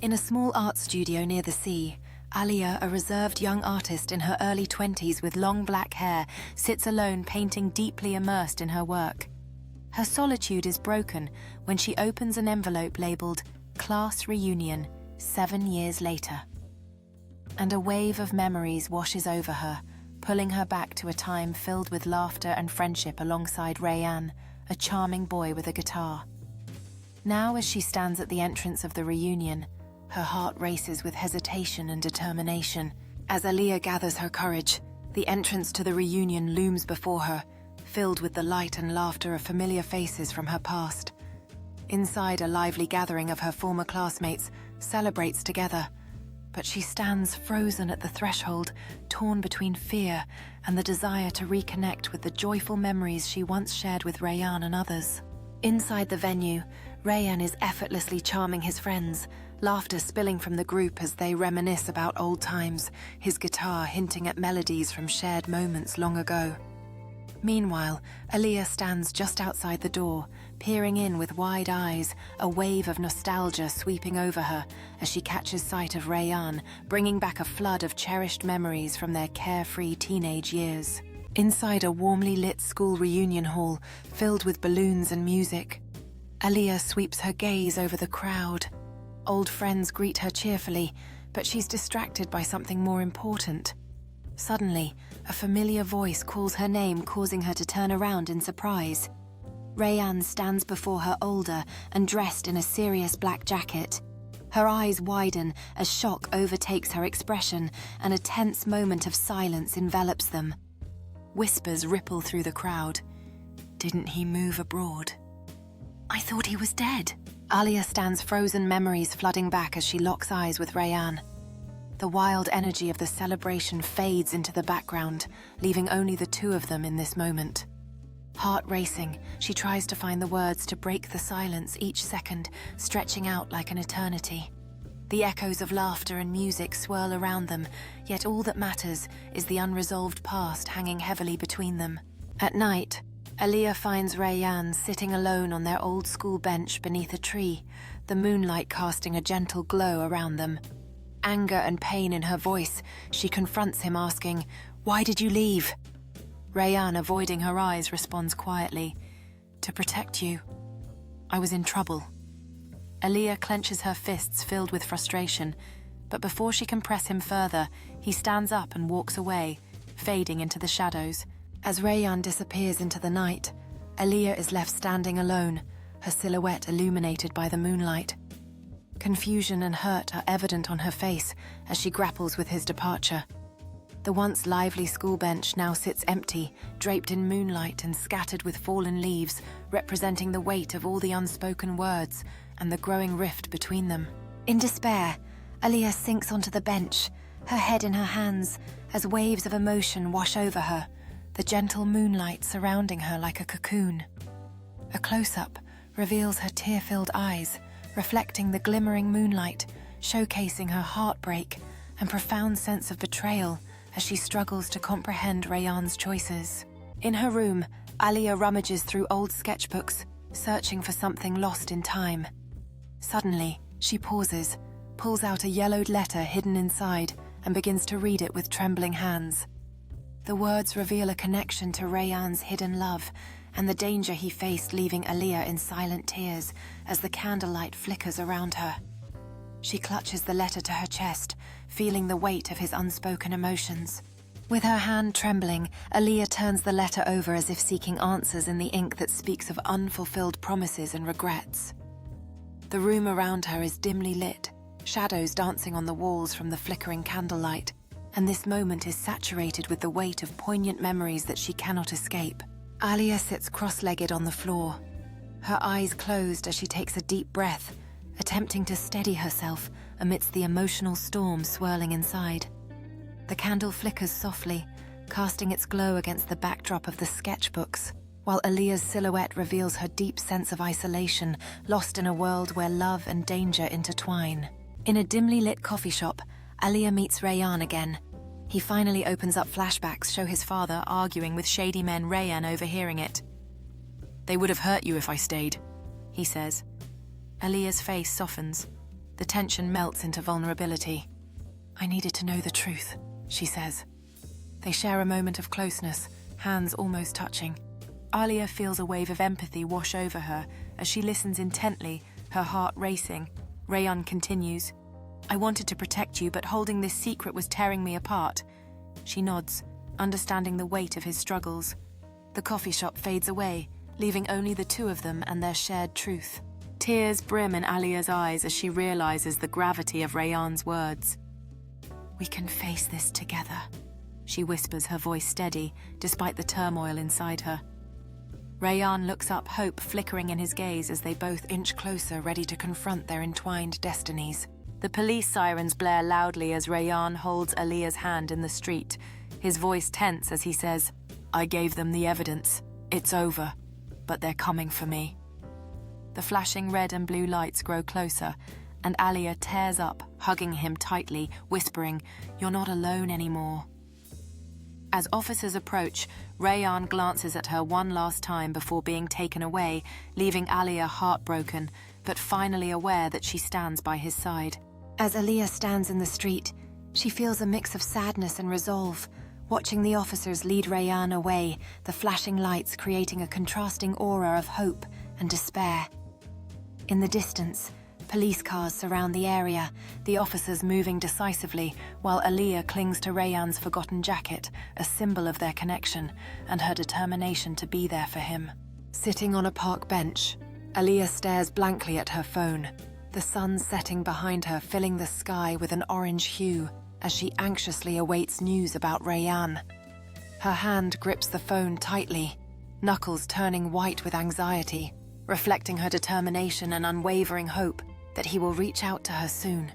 In a small art studio near the sea, Aaliya, a reserved young artist in her early 20s with long black hair, sits alone painting, deeply immersed in her work. Her solitude is broken when she opens an envelope labeled Class Reunion, 7 years later. And a wave of memories washes over her, pulling her back to a time filled with laughter and friendship alongside Rayyan, a charming boy with a guitar. Now, as she stands at the entrance of the reunion, her heart races with hesitation and determination. As Aaliya gathers her courage, the entrance to the reunion looms before her, filled with the light and laughter of familiar faces from her past. Inside, a lively gathering of her former classmates celebrates together, but she stands frozen at the threshold, torn between fear and the desire to reconnect with the joyful memories she once shared with Rayyan and others. Inside the venue, Rayyan is effortlessly charming his friends, laughter spilling from the group as they reminisce about old times, his guitar hinting at melodies from shared moments long ago. Meanwhile, Aaliya stands just outside the door, peering in with wide eyes, a wave of nostalgia sweeping over her as she catches sight of Rayyan, bringing back a flood of cherished memories from their carefree teenage years. Inside a warmly lit school reunion hall filled with balloons and music, Aaliya sweeps her gaze over the crowd. Old friends greet her cheerfully, but she's distracted by something more important. Suddenly, a familiar voice calls her name, causing her to turn around in surprise. Rayyan stands before her, older and dressed in a serious black jacket. Her eyes widen as shock overtakes her expression, and a tense moment of silence envelops them. Whispers ripple through the crowd. Didn't he move abroad? I thought he was dead. Aaliya stands, frozen memories flooding back as she locks eyes with Rayyan. The wild energy of the celebration fades into the background, leaving only the two of them in this moment. Heart racing, she tries to find the words to break the silence, each second stretching out like an eternity. The echoes of laughter and music swirl around them, yet all that matters is the unresolved past hanging heavily between them. At night, Aaliya finds Rayyan sitting alone on their old school bench beneath a tree, the moonlight casting a gentle glow around them. Anger and pain in her voice, she confronts him, asking, "Why did you leave?" Rayyan, avoiding her eyes, responds quietly, "To protect you. I was in trouble." Aaliya clenches her fists, filled with frustration, but before she can press him further, he stands up and walks away, fading into the shadows. As Rayyan disappears into the night, Aaliya is left standing alone, her silhouette illuminated by the moonlight. Confusion and hurt are evident on her face as she grapples with his departure. The once lively school bench now sits empty, draped in moonlight and scattered with fallen leaves, representing the weight of all the unspoken words and the growing rift between them. In despair, Aaliya sinks onto the bench, her head in her hands, as waves of emotion wash over her, the gentle moonlight surrounding her like a cocoon. A close-up reveals her tear-filled eyes, reflecting the glimmering moonlight, showcasing her heartbreak and profound sense of betrayal as she struggles to comprehend Rayyan's choices. In her room, Aaliya rummages through old sketchbooks, searching for something lost in time. Suddenly, she pauses, pulls out a yellowed letter hidden inside, and begins to read it with trembling hands. The words reveal a connection to Rayyan's hidden love and the danger he faced, leaving Aaliya in silent tears as the candlelight flickers around her. She clutches the letter to her chest, feeling the weight of his unspoken emotions. With her hand trembling, Aaliya turns the letter over as if seeking answers in the ink that speaks of unfulfilled promises and regrets. The room around her is dimly lit, shadows dancing on the walls from the flickering candlelight, and this moment is saturated with the weight of poignant memories that she cannot escape. Aaliya sits cross-legged on the floor, her eyes closed as she takes a deep breath, attempting to steady herself amidst the emotional storm swirling inside. The candle flickers softly, casting its glow against the backdrop of the sketchbooks, while Aaliya's silhouette reveals her deep sense of isolation, lost in a world where love and danger intertwine. In a dimly lit coffee shop, Aaliya meets Rayyan again. He finally opens up flashbacks, show his father arguing with shady men, Rayyan overhearing it. "They would have hurt you if I stayed," he says. Aaliya's face softens. The tension melts into vulnerability. "I needed to know the truth," she says. They share a moment of closeness, hands almost touching. Aaliya feels a wave of empathy wash over her as she listens intently, her heart racing. Rayyan continues, "I wanted to protect you, but holding this secret was tearing me apart." She nods, understanding the weight of his struggles. The coffee shop fades away, leaving only the two of them and their shared truth. Tears brim in Aaliya's eyes as she realizes the gravity of Rayyan's words. "We can face this together," she whispers, her voice steady, despite the turmoil inside her. Rayyan looks up, hope flickering in his gaze as they both inch closer, ready to confront their entwined destinies. The police sirens blare loudly as Rayyan holds Aaliya's hand in the street, his voice tense as he says, "I gave them the evidence. It's over, but they're coming for me." The flashing red and blue lights grow closer, and Aaliya tears up, hugging him tightly, whispering, "You're not alone anymore." As officers approach, Rayyan glances at her one last time before being taken away, leaving Aaliya heartbroken, but finally aware that she stands by his side. As Aaliya stands in the street, she feels a mix of sadness and resolve, watching the officers lead Rayyan away, the flashing lights creating a contrasting aura of hope and despair. In the distance, police cars surround the area, the officers moving decisively, while Aaliya clings to Rayyan's forgotten jacket, a symbol of their connection and her determination to be there for him. Sitting on a park bench, Aaliya stares blankly at her phone, the sun setting behind her, filling the sky with an orange hue as she anxiously awaits news about Rayyan. Her hand grips the phone tightly, knuckles turning white with anxiety, reflecting her determination and unwavering hope that he will reach out to her soon.